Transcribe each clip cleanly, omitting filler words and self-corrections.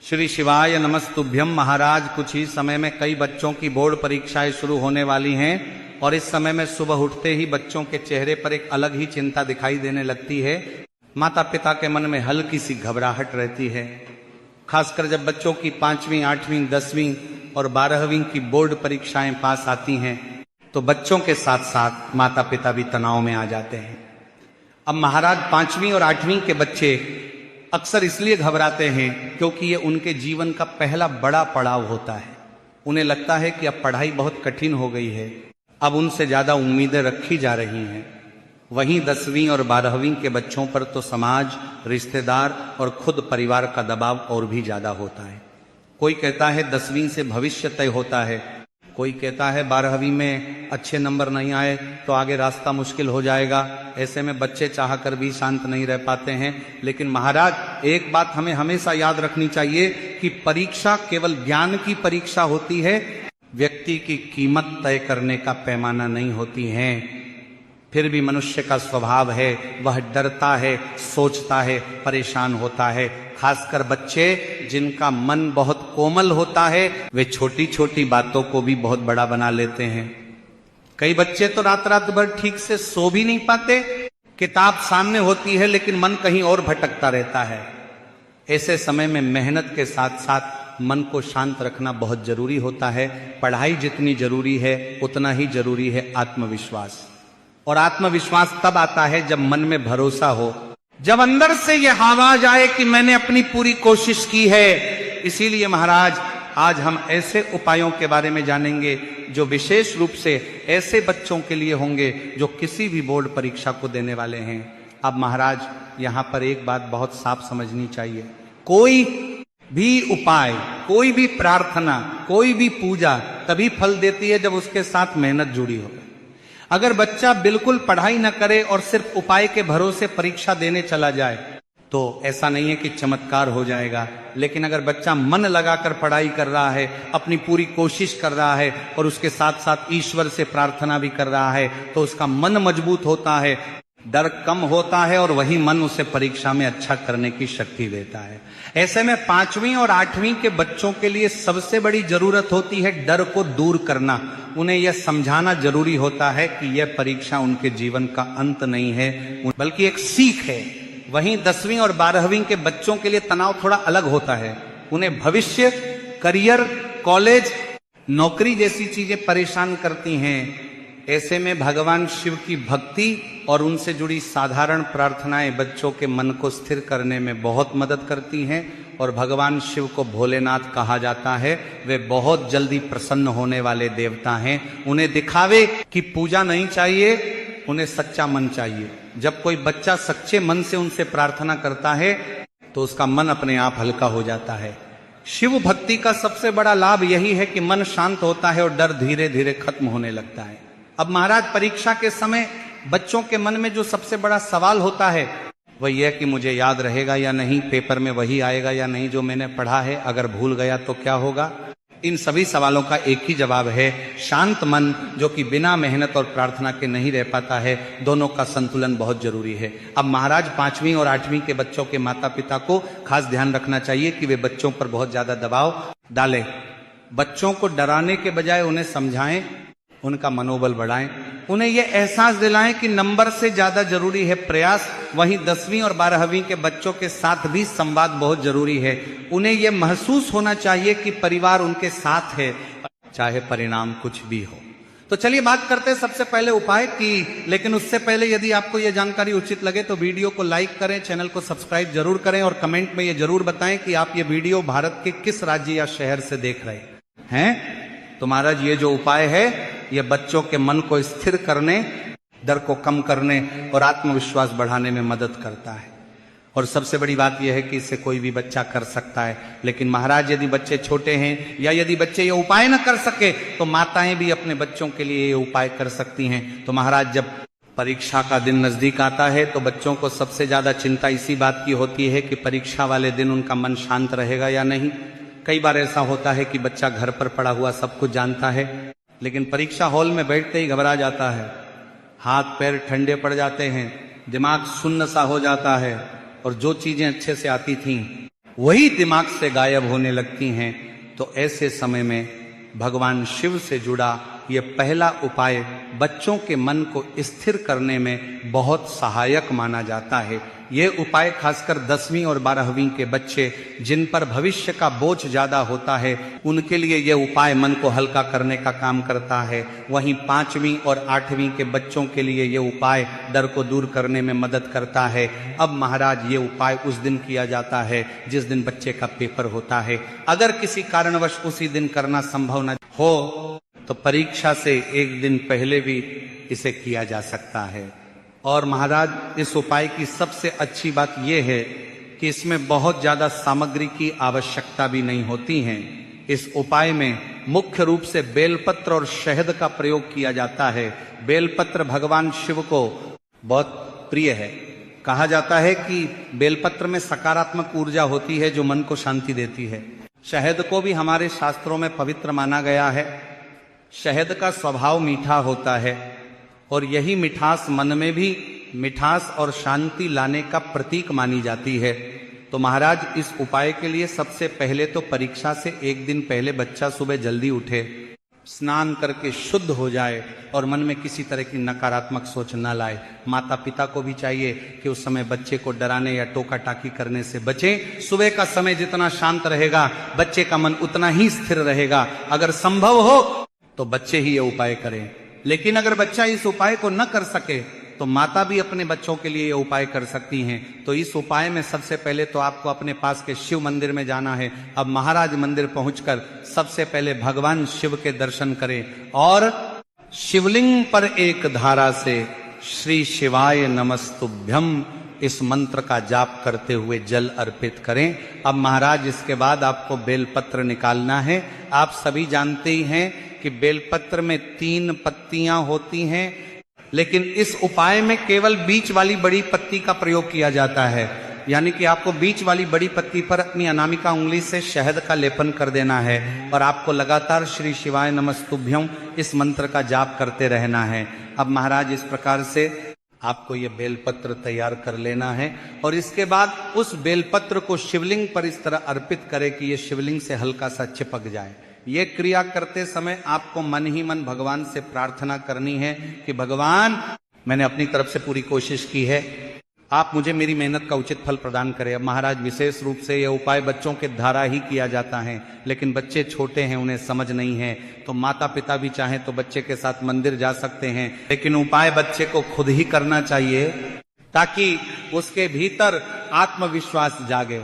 श्री शिवाय नमस्तुभ्यम। महाराज, कुछ ही समय में कई बच्चों की बोर्ड परीक्षाएं शुरू होने वाली हैं और इस समय में सुबह उठते ही बच्चों के चेहरे पर एक अलग ही चिंता दिखाई देने लगती है। माता पिता के मन में हल्की सी घबराहट रहती है। खासकर जब बच्चों की 5वीं, 8वीं, 10वीं और 12वीं की बोर्ड परीक्षाएं पास आती हैं तो बच्चों के साथ साथ माता पिता भी तनाव में आ जाते हैं। अब महाराज, 5वीं और 8वीं के बच्चे अक्सर इसलिए घबराते हैं क्योंकि ये उनके जीवन का पहला बड़ा पड़ाव होता है। उन्हें लगता है कि अब पढ़ाई बहुत कठिन हो गई है, अब उनसे ज्यादा उम्मीदें रखी जा रही हैं। वहीं 10वीं और 12वीं के बच्चों पर तो समाज, रिश्तेदार और खुद परिवार का दबाव और भी ज्यादा होता है। कोई कहता है 10वीं से भविष्य तय होता है, कोई कहता है 12वीं में अच्छे नंबर नहीं आए तो आगे रास्ता मुश्किल हो जाएगा। ऐसे में बच्चे चाहकर भी शांत नहीं रह पाते हैं। लेकिन महाराज, एक बात हमें हमेशा याद रखनी चाहिए कि परीक्षा केवल ज्ञान की परीक्षा होती है, व्यक्ति की कीमत तय करने का पैमाना नहीं होती है। फिर भी मनुष्य का स्वभाव है, वह डरता है, सोचता है, परेशान होता है। खासकर बच्चे जिनका मन बहुत कोमल होता है वे छोटी छोटी बातों को भी बहुत बड़ा बना लेते हैं। कई बच्चे तो रात रात भर ठीक से सो भी नहीं पाते, किताब सामने होती है लेकिन मन कहीं और भटकता रहता है। ऐसे समय में मेहनत के साथ साथ मन को शांत रखना बहुत जरूरी होता है। पढ़ाई जितनी जरूरी है उतना ही जरूरी है आत्मविश्वास। और आत्मविश्वास तब आता है जब मन में भरोसा हो, जब अंदर से यह आवाज आए कि मैंने अपनी पूरी कोशिश की है। इसीलिए महाराज, आज हम ऐसे उपायों के बारे में जानेंगे जो विशेष रूप से ऐसे बच्चों के लिए होंगे जो किसी भी बोर्ड परीक्षा को देने वाले हैं। अब महाराज, यहां पर एक बात बहुत साफ समझनी चाहिए। कोई भी उपाय, कोई भी प्रार्थना, कोई भी पूजा तभी फल देती है जब उसके साथ मेहनत जुड़ी हो। अगर बच्चा बिल्कुल पढ़ाई न करे और सिर्फ उपाय के भरोसे परीक्षा देने चला जाए तो ऐसा नहीं है कि चमत्कार हो जाएगा। लेकिन अगर बच्चा मन लगाकर पढ़ाई कर रहा है, अपनी पूरी कोशिश कर रहा है और उसके साथ साथ ईश्वर से प्रार्थना भी कर रहा है तो उसका मन मजबूत होता है, डर कम होता है और वही मन उसे परीक्षा में अच्छा करने की शक्ति देता है। ऐसे में 5वीं और 8वीं के बच्चों के लिए सबसे बड़ी जरूरत होती है डर को दूर करना। उन्हें यह समझाना जरूरी होता है कि यह परीक्षा उनके जीवन का अंत नहीं है बल्कि एक सीख है। वहीं 10वीं और 12वीं के बच्चों के लिए तनाव थोड़ा अलग होता है। उन्हें भविष्य, करियर, कॉलेज, नौकरी जैसी चीजें परेशान करती हैं। ऐसे में भगवान शिव की भक्ति और उनसे जुड़ी साधारण प्रार्थनाएं बच्चों के मन को स्थिर करने में बहुत मदद करती हैं। और भगवान शिव को भोलेनाथ कहा जाता है। वे बहुत जल्दी प्रसन्न होने वाले देवता हैं। उन्हें दिखावे की पूजा नहीं चाहिए, उन्हें सच्चा मन चाहिए। जब कोई बच्चा सच्चे मन से उनसे प्रार्थना करता है तो उसका मन अपने आप हल्का हो जाता है। शिव भक्ति का सबसे बड़ा लाभ यही है कि मन शांत होता है और डर धीरे धीरे खत्म होने लगता है। अब महाराज, परीक्षा के समय बच्चों के मन में जो सबसे बड़ा सवाल होता है वह यह कि मुझे याद रहेगा या नहीं, पेपर में वही आएगा या नहीं जो मैंने पढ़ा है, अगर भूल गया तो क्या होगा। इन सभी सवालों का एक ही जवाब है, शांत मन, जो कि बिना मेहनत और प्रार्थना के नहीं रह पाता है। दोनों का संतुलन बहुत जरूरी है। अब महाराज, 5वीं और 8वीं के बच्चों के माता पिता को खास ध्यान रखना चाहिए कि वे बच्चों पर बहुत ज्यादा दबाव डालें। बच्चों को डराने के बजाय उन्हें समझाएं, उनका मनोबल बढ़ाएं, उन्हें यह एहसास दिलाएं कि नंबर से ज्यादा जरूरी है प्रयास। वहीं 10वीं और 12वीं के बच्चों के साथ भी संवाद बहुत जरूरी है। उन्हें यह महसूस होना चाहिए कि परिवार उनके साथ है, चाहे परिणाम कुछ भी हो। तो चलिए बात करते हैं सबसे पहले उपाय की। लेकिन उससे पहले यदि आपको यह जानकारी उचित लगे तो वीडियो को लाइक करें, चैनल को सब्सक्राइब जरूर करें और कमेंट में यह जरूर बताएं कि आप ये वीडियो भारत के किस राज्य या शहर से देख रहे हैं। तो महाराज, ये जो उपाय है यह बच्चों के मन को स्थिर करने, डर को कम करने और आत्मविश्वास बढ़ाने में मदद करता है। और सबसे बड़ी बात यह है कि इसे कोई भी बच्चा कर सकता है। लेकिन महाराज, यदि बच्चे छोटे हैं या यदि बच्चे ये उपाय न कर सके तो माताएं भी अपने बच्चों के लिए ये उपाय कर सकती हैं। तो महाराज, जब परीक्षा का दिन नजदीक आता है तो बच्चों को सबसे ज्यादा चिंता इसी बात की होती है कि परीक्षा वाले दिन उनका मन शांत रहेगा या नहीं। कई बार ऐसा होता है कि बच्चा घर पर पड़ा हुआ सब कुछ जानता है लेकिन परीक्षा हॉल में बैठते ही घबरा जाता है, हाथ पैर ठंडे पड़ जाते हैं, दिमाग सुन्न सा हो जाता है और जो चीजें अच्छे से आती थीं वही दिमाग से गायब होने लगती हैं। तो ऐसे समय में भगवान शिव से जुड़ा ये पहला उपाय बच्चों के मन को स्थिर करने में बहुत सहायक माना जाता है। ये उपाय खासकर 10वीं और 12वीं के बच्चे जिन पर भविष्य का बोझ ज्यादा होता है उनके लिए ये उपाय मन को हल्का करने का काम करता है। वहीं 5वीं और 8वीं के बच्चों के लिए ये उपाय डर को दूर करने में मदद करता है। अब महाराज ये उपाय उस दिन किया जाता है जिस दिन बच्चे का पेपर होता है। अगर किसी कारणवश उसी दिन करना संभव न हो तो परीक्षा से एक दिन पहले भी इसे किया जा सकता है। और महाराज इस उपाय की सबसे अच्छी बात यह है कि इसमें बहुत ज्यादा सामग्री की आवश्यकता भी नहीं होती है। इस उपाय में मुख्य रूप से बेलपत्र और शहद का प्रयोग किया जाता है। बेलपत्र भगवान शिव को बहुत प्रिय है। कहा जाता है कि बेलपत्र में सकारात्मक ऊर्जा होती है जो मन को शांति देती है। शहद को भी हमारे शास्त्रों में पवित्र माना गया है। शहद का स्वभाव मीठा होता है और यही मिठास मन में भी मिठास और शांति लाने का प्रतीक मानी जाती है। तो महाराज इस उपाय के लिए सबसे पहले तो परीक्षा से एक दिन पहले बच्चा सुबह जल्दी उठे, स्नान करके शुद्ध हो जाए और मन में किसी तरह की नकारात्मक सोच न लाए। माता पिता को भी चाहिए कि उस समय बच्चे को डराने या टोका टाकी करने से बचें। सुबह का समय जितना शांत रहेगा बच्चे का मन उतना ही स्थिर रहेगा। अगर संभव हो तो बच्चे ही ये उपाय करें। लेकिन अगर बच्चा इस उपाय को न कर सके तो माता भी अपने बच्चों के लिए ये उपाय कर सकती हैं। तो इस उपाय में सबसे पहले तो आपको अपने पास के शिव मंदिर में जाना है। अब महाराज मंदिर पहुंचकर सबसे पहले भगवान शिव के दर्शन करें और शिवलिंग पर एक धारा से श्री शिवाय नमस्तुभ्यम इस मंत्र का जाप करते हुए जल अर्पित करें। अब महाराज इसके बाद आपको बेलपत्र निकालना है। आप सभी जानते ही हैं कि बेलपत्र में 3 पत्तियां होती हैं, लेकिन इस उपाय में केवल बीच वाली बड़ी पत्ती का प्रयोग किया जाता है। यानी कि आपको बीच वाली बड़ी पत्ती पर अपनी अनामिका उंगली से शहद का लेपन कर देना है और आपको लगातार श्री शिवाय नमस्तुभ्यम इस मंत्र का जाप करते रहना है। अब महाराज इस प्रकार से आपको ये बेलपत्र तैयार कर लेना है और इसके बाद उस बेलपत्र को शिवलिंग पर इस तरह अर्पित करें कि ये शिवलिंग से हल्का सा चिपक जाए। ये क्रिया करते समय आपको मन ही मन भगवान से प्रार्थना करनी है कि भगवान, मैंने अपनी तरफ से पूरी कोशिश की है, आप मुझे मेरी मेहनत का उचित फल प्रदान करें। अब महाराज विशेष रूप से यह उपाय बच्चों के द्वारा ही किया जाता है, लेकिन बच्चे छोटे हैं, उन्हें समझ नहीं है। तो माता पिता भी चाहें तो बच्चे के साथ मंदिर जा सकते हैं, लेकिन उपाय बच्चे को खुद ही करना चाहिए ताकि उसके भीतर आत्मविश्वास जागे।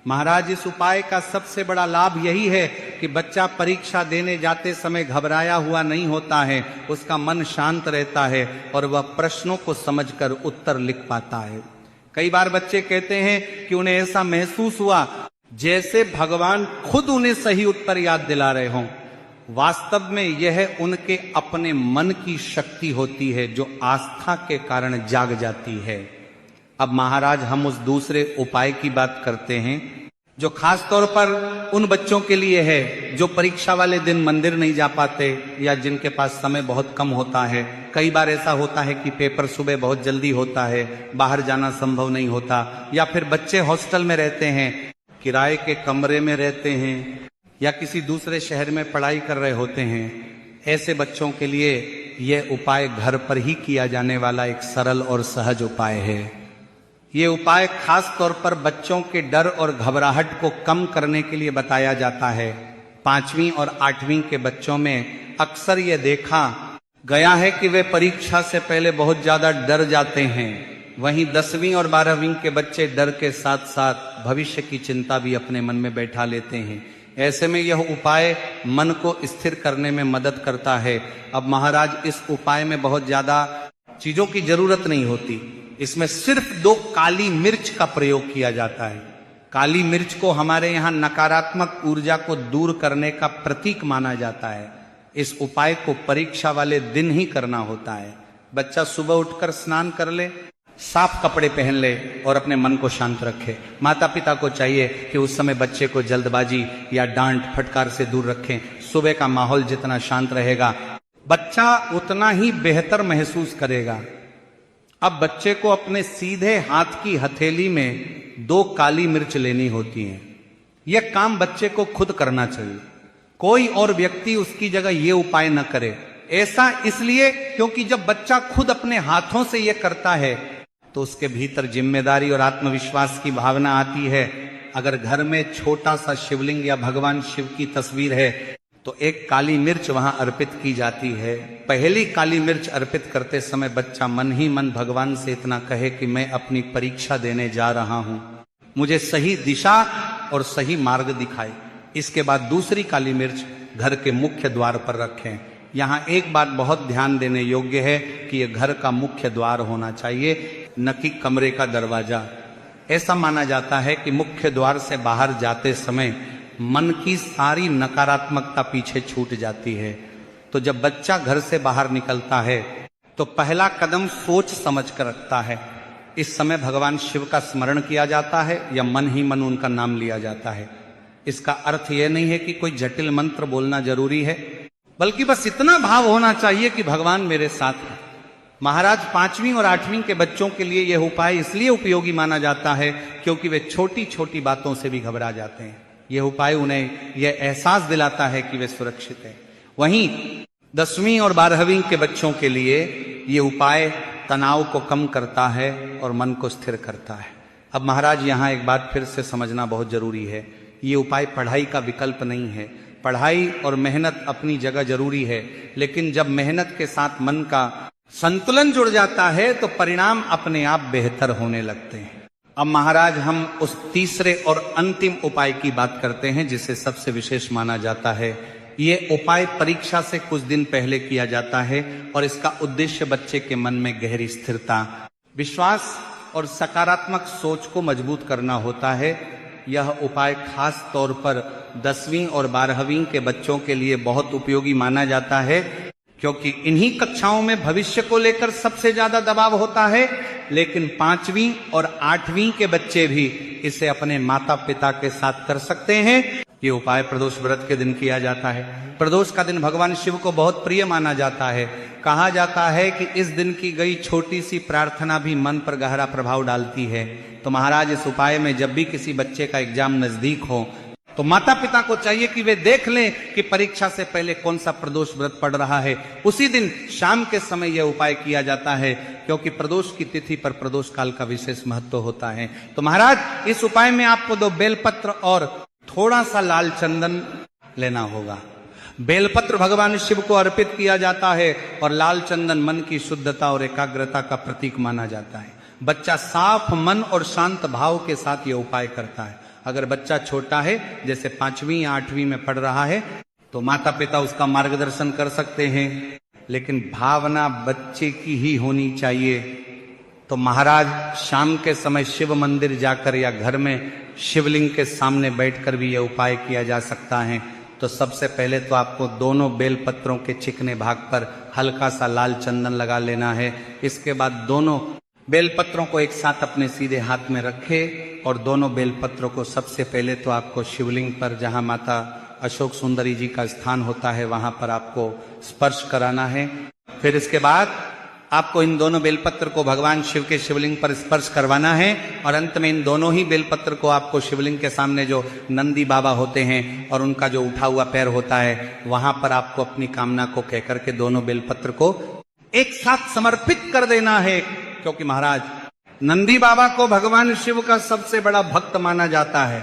महाराज इस उपाय का सबसे बड़ा लाभ यही है कि बच्चा परीक्षा देने जाते समय घबराया हुआ नहीं होता है, उसका मन शांत रहता है और वह प्रश्नों को समझकर उत्तर लिख पाता है। कई बार बच्चे कहते हैं कि उन्हें ऐसा महसूस हुआ जैसे भगवान खुद उन्हें सही उत्तर याद दिला रहे हों। वास्तव में यह उनके अपने मन की शक्ति होती है जो आस्था के कारण जाग जाती है। अब महाराज हम उस दूसरे उपाय की बात करते हैं जो खास तौर पर उन बच्चों के लिए है जो परीक्षा वाले दिन मंदिर नहीं जा पाते या जिनके पास समय बहुत कम होता है। कई बार ऐसा होता है कि पेपर सुबह बहुत जल्दी होता है, बाहर जाना संभव नहीं होता, या फिर बच्चे हॉस्टल में रहते हैं, किराए के कमरे में रहते हैं या किसी दूसरे शहर में पढ़ाई कर रहे होते हैं। ऐसे बच्चों के लिए यह उपाय घर पर ही किया जाने वाला एक सरल और सहज उपाय है। ये उपाय खास तौर पर बच्चों के डर और घबराहट को कम करने के लिए बताया जाता है। 5वीं और 8वीं के बच्चों में अक्सर ये देखा गया है कि वे परीक्षा से पहले बहुत ज्यादा डर जाते हैं। वहीं 10वीं और 12वीं के बच्चे डर के साथ साथ भविष्य की चिंता भी अपने मन में बैठा लेते हैं। ऐसे में यह उपाय मन को स्थिर करने में मदद करता है। अब महाराज इस उपाय में बहुत ज्यादा चीजों की जरूरत नहीं होती। इसमें सिर्फ 2 काली मिर्च का प्रयोग किया जाता है। काली मिर्च को हमारे यहाँ नकारात्मक ऊर्जा को दूर करने का प्रतीक माना जाता है। इस उपाय को परीक्षा वाले दिन ही करना होता है। बच्चा सुबह उठकर स्नान कर ले, साफ कपड़े पहन ले और अपने मन को शांत रखे। माता पिता को चाहिए कि उस समय बच्चे को जल्दबाजी या डांट फटकार से दूर रखें। सुबह का माहौल जितना शांत रहेगा बच्चा उतना ही बेहतर महसूस करेगा। अब बच्चे को अपने सीधे हाथ की हथेली में 2 काली मिर्च लेनी होती हैं। यह काम बच्चे को खुद करना चाहिए, कोई और व्यक्ति उसकी जगह यह उपाय न करे। ऐसा इसलिए क्योंकि जब बच्चा खुद अपने हाथों से यह करता है तो उसके भीतर जिम्मेदारी और आत्मविश्वास की भावना आती है। अगर घर में छोटा सा शिवलिंग या भगवान शिव की तस्वीर है तो एक काली मिर्च वहां अर्पित की जाती है। पहली काली मिर्च अर्पित करते समय बच्चा मन ही मन भगवान से इतना कहे कि मैं अपनी परीक्षा देने जा रहा हूं, मुझे सही दिशा और सही मार्ग दिखाए। इसके बाद दूसरी काली मिर्च घर के मुख्य द्वार पर रखें। यहां एक बात बहुत ध्यान देने योग्य है कि यह घर का मुख्य द्वार होना चाहिए, न कि कमरे का दरवाजा। ऐसा माना जाता है कि मुख्य द्वार से बाहर जाते समय मन की सारी नकारात्मकता पीछे छूट जाती है। तो जब बच्चा घर से बाहर निकलता है तो पहला कदम सोच समझ कर रखता है। इस समय भगवान शिव का स्मरण किया जाता है या मन ही मन उनका नाम लिया जाता है। इसका अर्थ यह नहीं है कि कोई जटिल मंत्र बोलना जरूरी है, बल्कि बस इतना भाव होना चाहिए कि भगवान मेरे साथ है। महाराज 5वीं और 8वीं के बच्चों के लिए यह उपाय इसलिए उपयोगी माना जाता है क्योंकि वे छोटी छोटी बातों से भी घबरा जाते हैं। यह उपाय उन्हें यह एहसास दिलाता है कि वे सुरक्षित हैं। वहीं 10वीं और 12वीं के बच्चों के लिए यह उपाय तनाव को कम करता है और मन को स्थिर करता है। अब महाराज यहां एक बात फिर से समझना बहुत जरूरी है, ये उपाय पढ़ाई का विकल्प नहीं है। पढ़ाई और मेहनत अपनी जगह जरूरी है, लेकिन जब मेहनत के साथ मन का संतुलन जुड़ जाता है तो परिणाम अपने आप बेहतर होने लगते हैं। अब महाराज हम उस तीसरे और अंतिम उपाय की बात करते हैं जिसे सबसे विशेष माना जाता है। ये उपाय परीक्षा से कुछ दिन पहले किया जाता है और इसका उद्देश्य बच्चे के मन में गहरी स्थिरता, विश्वास और सकारात्मक सोच को मजबूत करना होता है। यह उपाय खास तौर पर 10वीं और 12वीं के बच्चों के लिए बहुत उपयोगी माना जाता है क्योंकि इन्हीं कक्षाओं में भविष्य को लेकर सबसे ज्यादा दबाव होता है। लेकिन 5वीं और 8वीं के बच्चे भी इसे अपने माता पिता के साथ कर सकते हैं। ये उपाय प्रदोष व्रत के दिन किया जाता है। प्रदोष का दिन भगवान शिव को बहुत प्रिय माना जाता है। कहा जाता है कि इस दिन की गई छोटी सी प्रार्थना भी मन पर गहरा प्रभाव डालती है। तो महाराज इस उपाय में जब भी किसी बच्चे का एग्जाम नजदीक हो तो माता पिता को चाहिए कि वे देख लें कि परीक्षा से पहले कौन सा प्रदोष व्रत पड़ रहा है। उसी दिन शाम के समय यह उपाय किया जाता है क्योंकि प्रदोष की तिथि पर प्रदोष काल का विशेष महत्व होता है। तो महाराज इस उपाय में आपको 2 बेलपत्र और थोड़ा सा लाल चंदन लेना होगा। बेलपत्र भगवान शिव को अर्पित किया जाता है और लाल चंदन मन की शुद्धता और एकाग्रता का प्रतीक माना जाता है। बच्चा साफ मन और शांत भाव के साथ यह उपाय करता है। अगर बच्चा छोटा है, जैसे 5वीं या 8वीं में पढ़ रहा है, तो माता पिता उसका मार्गदर्शन कर सकते हैं, लेकिन भावना बच्चे की ही होनी चाहिए। तो महाराज शाम के समय शिव मंदिर जाकर या घर में शिवलिंग के सामने बैठकर भी यह उपाय किया जा सकता है। तो सबसे पहले तो आपको दोनों बेलपत्रों के चिकने भाग पर हल्का सा लाल चंदन लगा लेना है। इसके बाद दोनों बेलपत्रों को एक साथ अपने सीधे हाथ में रखें और दोनों बेलपत्रों को सबसे पहले तो आपको शिवलिंग पर, जहां माता अशोक सुंदरी जी का स्थान होता है, वहां पर आपको स्पर्श कराना है। फिर इसके बाद आपको इन दोनों बेलपत्र को भगवान शिव के शिवलिंग पर स्पर्श करवाना है और अंत में इन दोनों ही बेलपत्र को आपको शिवलिंग के सामने जो नंदी बाबा होते हैं और उनका जो उठा हुआ पैर होता है, वहां पर आपको अपनी कामना को कहकर के दोनों बेलपत्र को एक साथ समर्पित कर देना है। क्योंकि महाराज नंदी बाबा को भगवान शिव का सबसे बड़ा भक्त माना जाता है।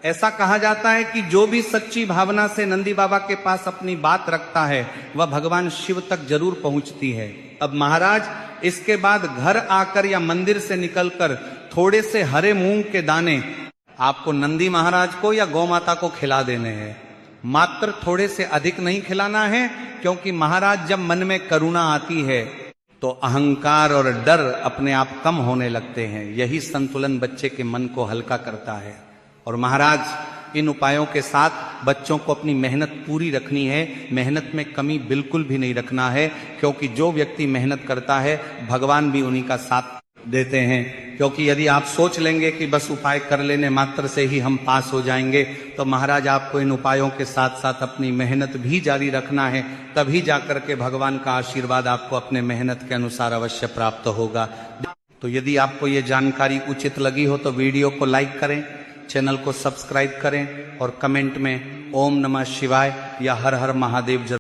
ऐसा कहा जाता है कि जो भी सच्ची भावना से नंदी बाबा के पास अपनी बात रखता है वह भगवान शिव तक जरूर पहुंचती है। अब महाराज इसके बाद घर आकर या मंदिर से निकलकर थोड़े से हरे मूंग के दाने आपको नंदी महाराज को या गौ माता को खिला देने हैं। मात्र थोड़े से अधिक नहीं खिलाना है, क्योंकि महाराज जब मन में करुणा आती है तो अहंकार और डर अपने आप कम होने लगते हैं। यही संतुलन बच्चे के मन को हल्का करता है। और महाराज इन उपायों के साथ बच्चों को अपनी मेहनत पूरी रखनी है, मेहनत में कमी बिल्कुल भी नहीं रखना है, क्योंकि जो व्यक्ति मेहनत करता है भगवान भी उन्हीं का साथ देते हैं। क्योंकि यदि आप सोच लेंगे कि बस उपाय कर लेने मात्र से ही हम पास हो जाएंगे, तो महाराज आपको इन उपायों के साथ साथ अपनी मेहनत भी जारी रखना है, तभी जाकर के भगवान का आशीर्वाद आपको अपने मेहनत के अनुसार अवश्य प्राप्त होगा। तो यदि आपको ये जानकारी उचित लगी हो तो वीडियो को लाइक करें, चैनल को सब्सक्राइब करें और कमेंट में ओम नमः शिवाय या हर हर महादेव जरूर